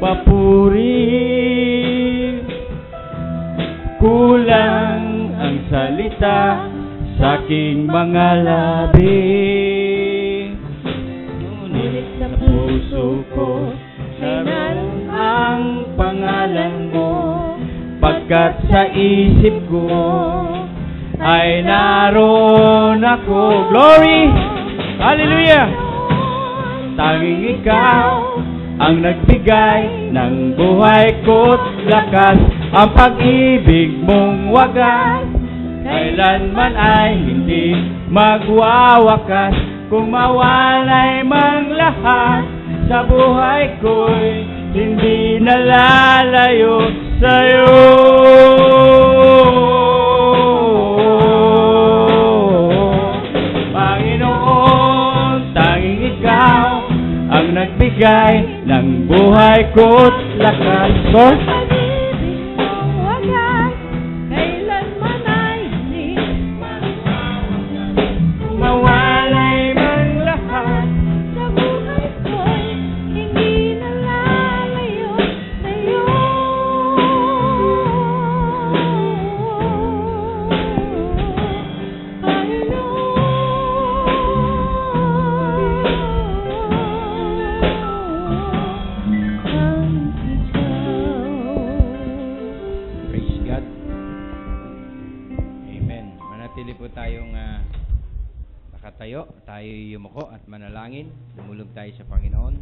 papuri. Kulang ang salita sa aking mga labi, ngunit sa puso ko naroon ang pangalan mo, pagkat sa isip ko ay naroon ako. Glory! Hallelujah! Tanging ikaw ang nagbigay ng buhay ko't lakas, ang pag-ibig mong wagas kailanman ay hindi magwawakas. Kung mawalay mang lahat sa buhay ko'y hindi nalalayo sa'yo. Panginoon, tanging ikaw ang nagbigay ng buhay ko't lakas. Lord, mawalay man lahat sa buhay ko'y hindi nalalayo sa'yo. Praise God. Amen. Manatili po tayong nakatayo, tayo yumuko at manalangin. Lumulog tayo sa Panginoon.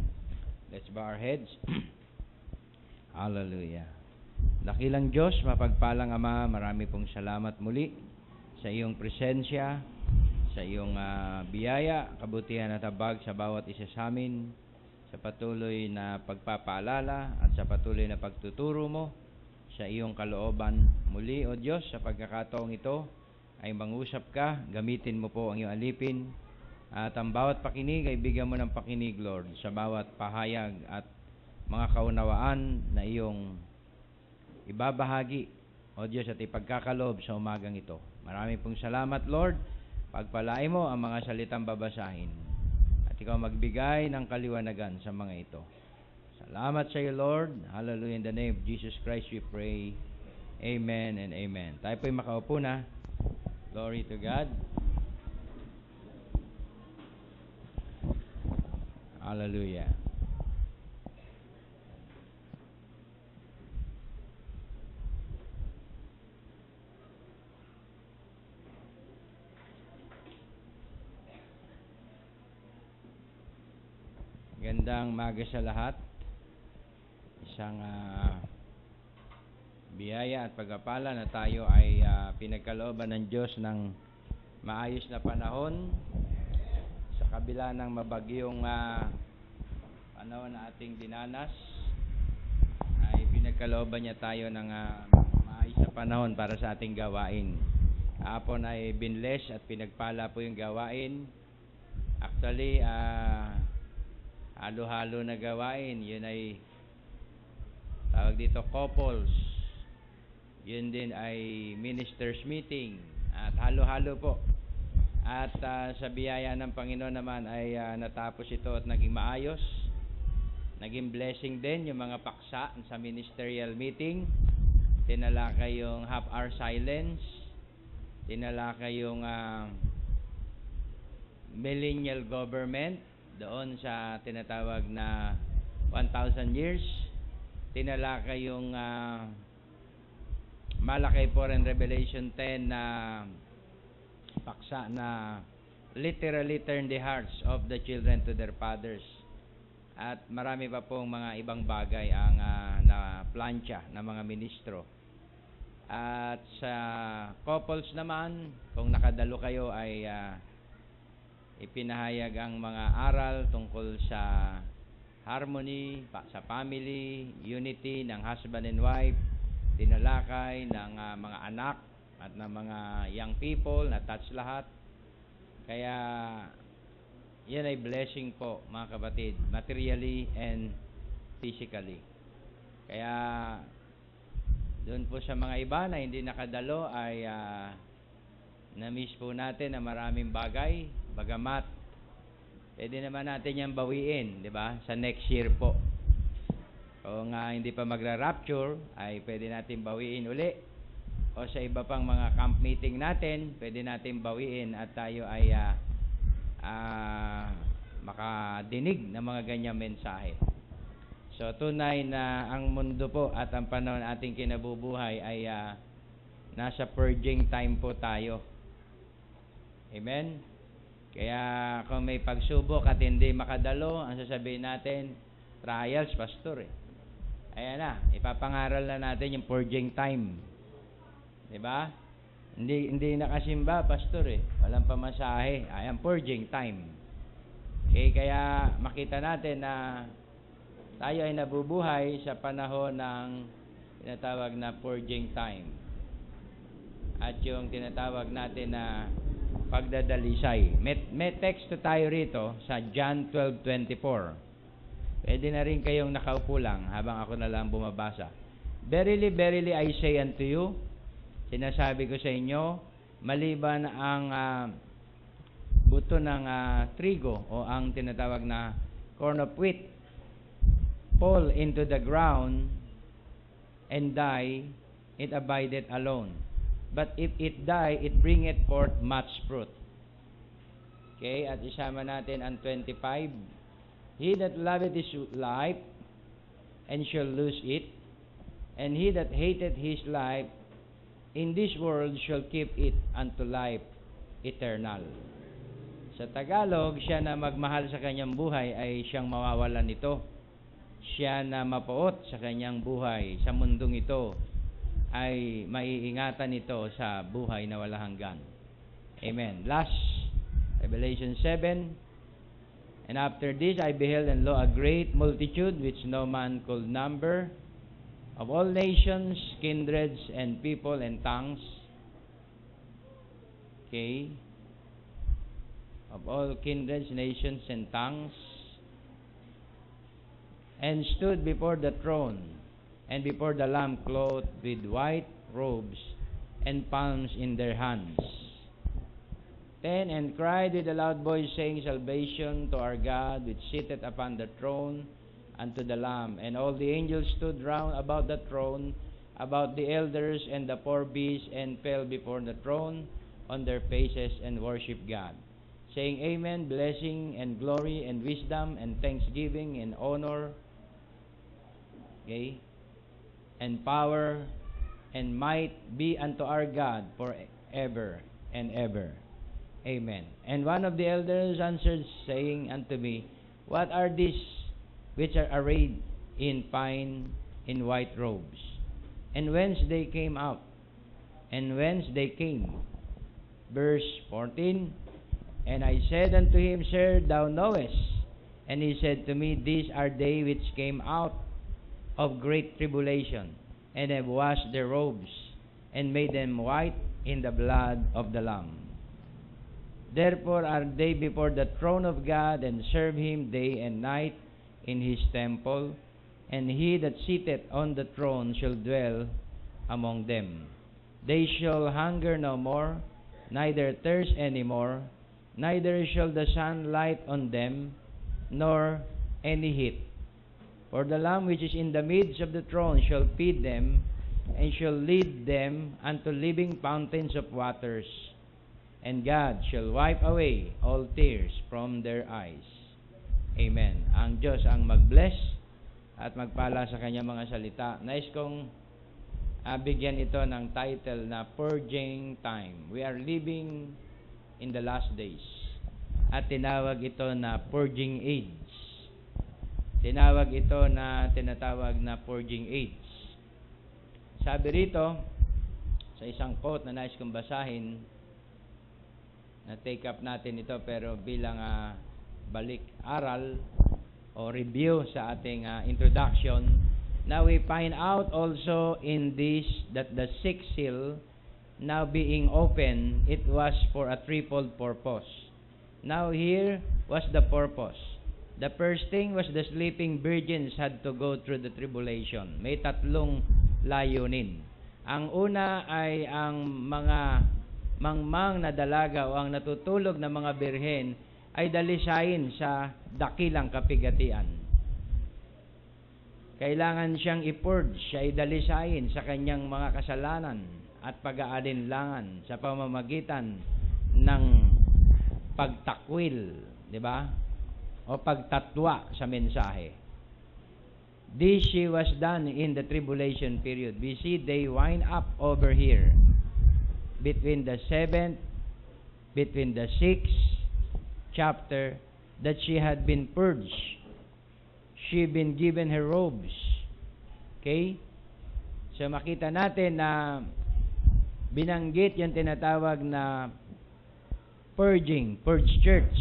Let's bow our heads. Hallelujah. Dakilang Diyos, mapagpalang Ama, marami pong salamat muli sa iyong presensya, sa iyong biyaya, kabutihan at habag sa bawat isa sa amin, sa patuloy na pagpapaalala at sa patuloy na pagtuturo mo sa iyong kalooban. Muli, O Diyos, sa pagkakataong ito, ay mangusap ka, gamitin mo po ang iyong alipin, at ang bawat pakinig ay bigyan mo ng pakinig, Lord, sa bawat pahayag at mga kaunawaan na iyong ibabahagi, O Diyos, at ipagkakaloob sa umagang ito. Marami pong salamat, Lord. Pagpalain mo ang mga salitang babasahin, at ikaw magbigay ng kaliwanagan sa mga ito. Salamat sa iyo, Lord. Hallelujah. In the name of Jesus Christ we pray. Amen and amen. Tayo po'y makaupo na. Glory to God. Hallelujah. Gandang maga sa lahat. Isang biyaya at pagpapala na tayo ay pinagkalooban ng Diyos ng maayos na panahon sa kabila ng mabagyong panahon na ating dinanas. Ay pinagkalooban niya tayo ng maayos na panahon para sa ating gawain. Kahapon ay binless at pinagpala po yung gawain. Actually, halo-halo na gawain. Yun ay tawag dito couples. Yun din ay ministers meeting. At halo-halo po. At sa biyaya ng Panginoon naman ay natapos ito at naging maayos. Naging blessing din yung mga paksa sa ministerial meeting. Tinalakay yung half-hour silence. Tinalakay yung millennial government doon sa tinatawag na 1,000 years. Tinalakay yung Malakay 4 and Revelation 10 na paksa na literally turn the hearts of the children to their fathers. At marami pa pong mga ibang bagay ang na plancha ng mga ministro. At sa couples naman, kung nakadalo kayo ay ipinahayag ang mga aral tungkol sa harmony, sa family, unity ng husband and wife, tinalakay ng mga anak at ng mga young people na touch lahat. Kaya yan ay blessing po mga kapatid, materially and physically. Kaya doon po sa mga iba na hindi nakadalo ay na-miss po natin na maraming bagay, bagamat pwede naman natin yan bawiin, di ba? Sa next year po. Kung hindi pa magra-rapture, ay pwede natin bawiin uli. O sa iba pang mga camp meeting natin, pwede natin bawiin at tayo ay makadinig ng mga ganyang mensahe. So tunay na ang mundo po at ang panahon ating kinabubuhay ay nasa purging time po tayo. Amen? Kaya kung may pagsubok at hindi makadalo, ang sasabihin natin, trials, pastor. Ayan na, ipapangaral na natin yung purging time. Diba? Hindi nakasimba, pastor Walang pamasahe. Ayan, purging time. Okay, kaya makita natin na tayo ay nabubuhay sa panahon ng tinatawag na purging time. At yung tinatawag natin na pagdadalisay. May text tayo rito sa John 12:24. Pwede na rin kayong nakaupo lang habang ako na lang bumabasa. Verily, verily, I say unto you, sinasabi ko sa inyo, maliban ang buto ng trigo o ang tinatawag na corn of wheat fall into the ground and die, it abideth alone. But if it die, it bringeth forth much fruit. Okay, at isama natin ang 25. He that loveth his life and shall lose it, and he that hateth his life in this world shall keep it unto life eternal. Sa Tagalog, siya na magmahal sa kanyang buhay ay siyang mawawalan nito. Siya na mapuot sa kanyang buhay sa mundong ito ay maiingatan nito sa buhay na walang hanggan. Amen. Last, Revelation 7. And after this I beheld, and lo, a great multitude which no man could number, of all nations, kindreds, and people, and tongues. Okay. Of all kindreds, nations, and tongues. And stood before the throne, and before the Lamb, clothed with white robes, and palms in their hands. 10. And cried with a loud voice, saying, Salvation to our God, which sitteth upon the throne, and to the Lamb. And all the angels stood round about the throne, about the elders and the four beasts, and fell before the throne on their faces, and worshipped God, saying, Amen, blessing, and glory, and wisdom, and thanksgiving, and honor, okay, and power, and might be unto our God forever and ever. Amen. And one of the elders answered, saying unto me, What are these which are arrayed in fine in white robes? And whence they came out? And whence they came? Verse 14. And I said unto him, Sir, thou knowest. And he said to me, These are they which came out of great tribulation, and have washed their robes, and made them white in the blood of the Lamb. Therefore are they before the throne of God, and serve him day and night in his temple. And he that sitteth on the throne shall dwell among them. They shall hunger no more, neither thirst any more, neither shall the sun light on them, nor any heat. For the Lamb which is in the midst of the throne shall feed them, and shall lead them unto living fountains of waters. And God shall wipe away all tears from their eyes. Amen. Ang Diyos ang mag-bless at magpala sa kanyang mga salita. Nais kong bigyan ito ng title na Purging Time. We are living in the last days. At tinawag ito na Purging Age. Tinawag ito na tinatawag na Purging Age. Sabi rito, sa isang quote na nais kong basahin, na take up natin ito pero bilang balik aral o review sa ating introduction. Now we find out also in this that the sixth seal now being open, it was for a threefold purpose. Now here was the purpose. The first thing was the sleeping virgins had to go through the tribulation. May tatlong layunin. Ang una ay ang mga mangmang na dalaga o ang natutulog na mga birhen ay dalisayin sa dakilang kapigatian. Kailangan siyang i-purge, siya ay dalisayin sa kanyang mga kasalanan at pag-aalinlangan sa pamamagitan ng pagtakwil, di ba? O pagtatwa sa mensahe. This she was done in the tribulation period. We see they wind up over here between the 7th, between the 6th chapter, that she had been purged. She been given her robes. Okay? So makita natin na binanggit yung tinatawag na purging, purge church.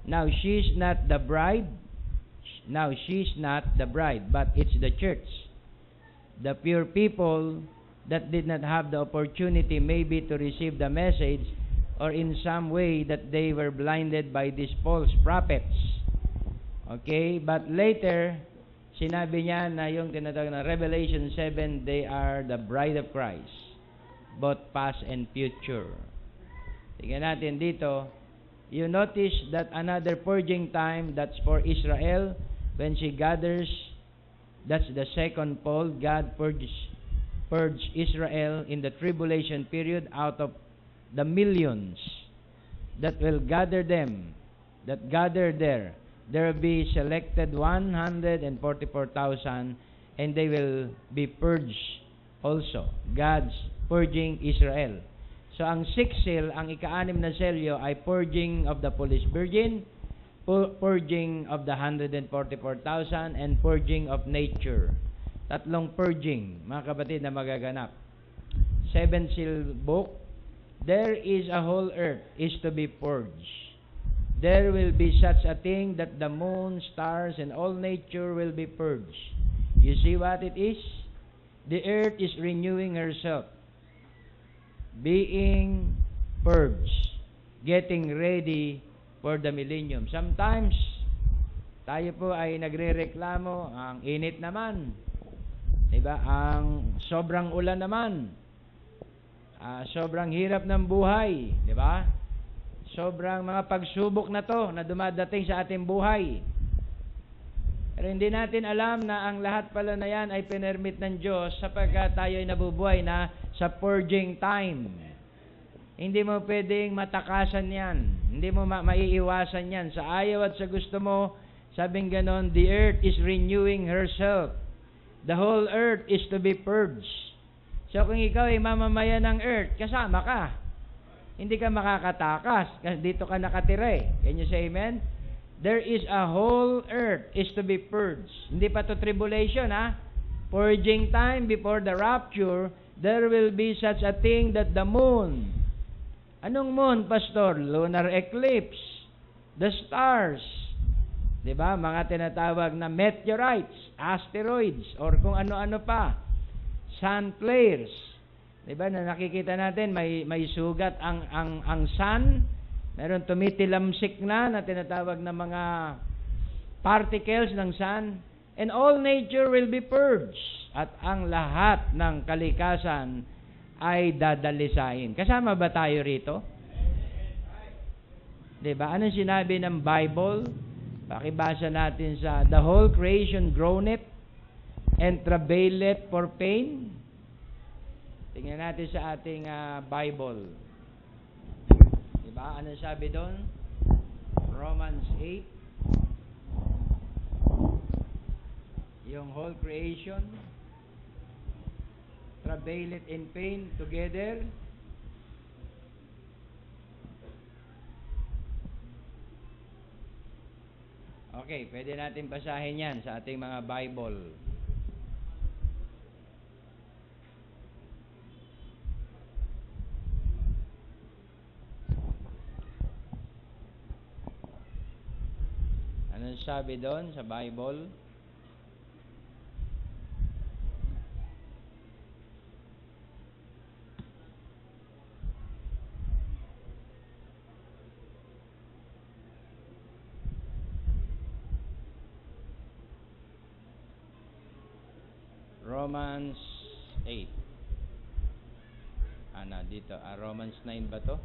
Now she's not the bride. Now she's not the bride, but it's the church. The pure people that did not have the opportunity maybe to receive the message, or in some way that they were blinded by these false prophets. Okay, but later sinabi niya na yung tinatawag na Revelation 7, they are the bride of Christ, both past and future. Tingnan natin dito, you notice that another purging time, that's for Israel, when she gathers, that's the second Paul, God purged Israel in the tribulation period out of the millions that will gather them, that gather there. There will be selected 144,000, and they will be purged also. God's purging Israel. So ang sixth seal, ang ika-6 na selyo ay purging of the foolish virgin, purging of the 144,000, and purging of nature. Tatlong purging, mga kapatid, na magaganap. Seventh seal book, there is a whole earth is to be purged. There will be such a thing that the moon, stars, and all nature will be purged. You see what it is? The earth is renewing herself, being purged, getting ready for the millennium. Sometimes, tayo po ay nagre-reklamo, ang init naman, diba? Ang sobrang ulan naman, sobrang hirap ng buhay, diba? Sobrang mga pagsubok na to na dumadating sa ating buhay. Pero hindi natin alam na ang lahat pala na yan ay pinermit ng Diyos sapagkat tayo ay nabubuhay na sa purging time. Hindi mo pwedeng matakasan yan. Hindi mo maiiwasan yan. Sa ayaw at sa gusto mo, sabing ganon, the earth is renewing herself. The whole earth is to be purged. So kung ikaw ay mamamayan ng earth, kasama ka. Hindi ka makakatakas kasi dito ka nakatira eh. Can you say amen? There is a whole earth is to be purged. Hindi pa to tribulation, ha? Purging time before the rapture, there will be such a thing that the moon. Anong moon, pastor? Lunar eclipse. The stars. Diba? Mga tinatawag na meteorites, asteroids, or kung ano-ano pa. Sun flares. Diba? Na nakikita natin, may sugat ang sun. Meron tumitilamsik na tinatawag na mga particles ng sun. And all nature will be purged. At ang lahat ng kalikasan ay dadalisain. Kasama ba tayo rito? Diba? Anong sinabi ng Bible? Pakibasa natin sa, the whole creation groaneth and travaileth for pain. Tingnan natin sa ating Bible. Diba? Anong sabi doon? Romans 8. Yung whole creation travaileth in pain together. Okay, pwede natin basahin yan sa ating mga Bible. Anong sabi doon sa Bible? Romans 8. Dito. Romans 9 ba to?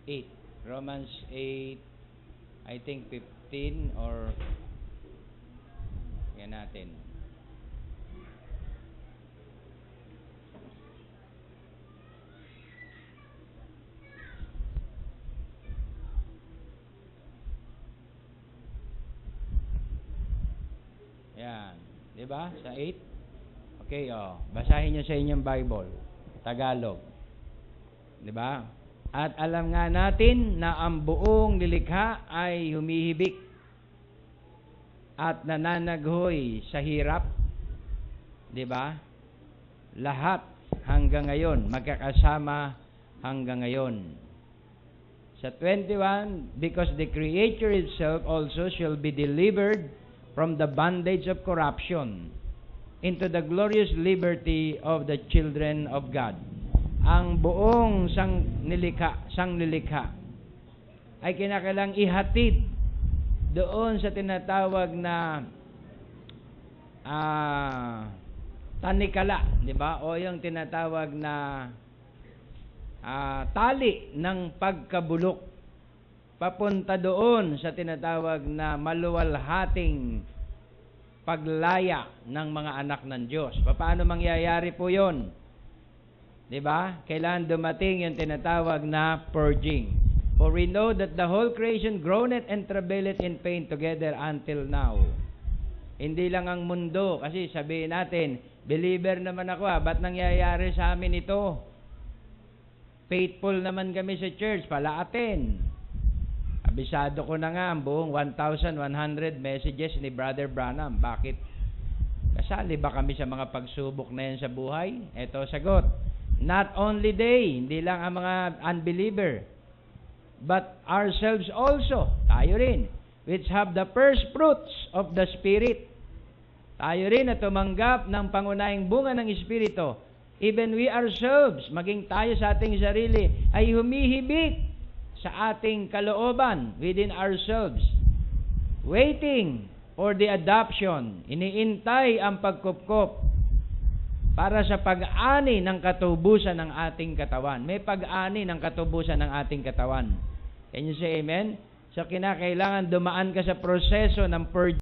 8. Romans 8, I think 15 or yan natin. Yan. 'Di ba? Sa 8. Okay, basahin niyo sa inyong Bible, Tagalog. 'Di ba? At alam nga natin na ang buong nilikha ay humihibik at nananaghoy sa hirap. 'Di ba? Lahat hanggang ngayon, magkakasama hanggang ngayon. Sa 21, because the creature itself also shall be delivered from the bondage of corruption into the glorious liberty of the children of God. Ang buong sangnilikha ay kinakailangang ihatid doon sa tinatawag na tanikala, di ba? O yung tinatawag na tali ng pagkabulok papunta doon sa tinatawag na maluwalhating paglaya ng mga anak ng Diyos. Paano mangyayari po yun? Diba? Kailangan dumating yung tinatawag na purging. For we know that the whole creation groaneth and travaileth in pain together until now. Hindi lang ang mundo, kasi sabihin natin, believer naman ako, ba't nangyayari sa amin ito? Faithful naman kami sa church, palaatin. Abisado ko na nga ang buong 1,100 messages ni Brother Branham. Bakit? Kasali ba kami sa mga pagsubok na yan sa buhay? Ito sagot. Not only they, hindi lang ang mga unbeliever, but ourselves also, tayo rin, which have the first fruits of the Spirit. Tayo rin na tumanggap ng pangunahing bunga ng Espiritu. Even we ourselves, maging tayo sa ating sarili, ay humihibik sa ating kalooban within ourselves, waiting for the adoption. Iniintay ang pagkupkop para sa pag-ani ng katubusan ng ating katawan. May pag-ani ng katubusan ng ating katawan. Can you say amen? So kinakailangan dumaan ka sa proseso ng purge.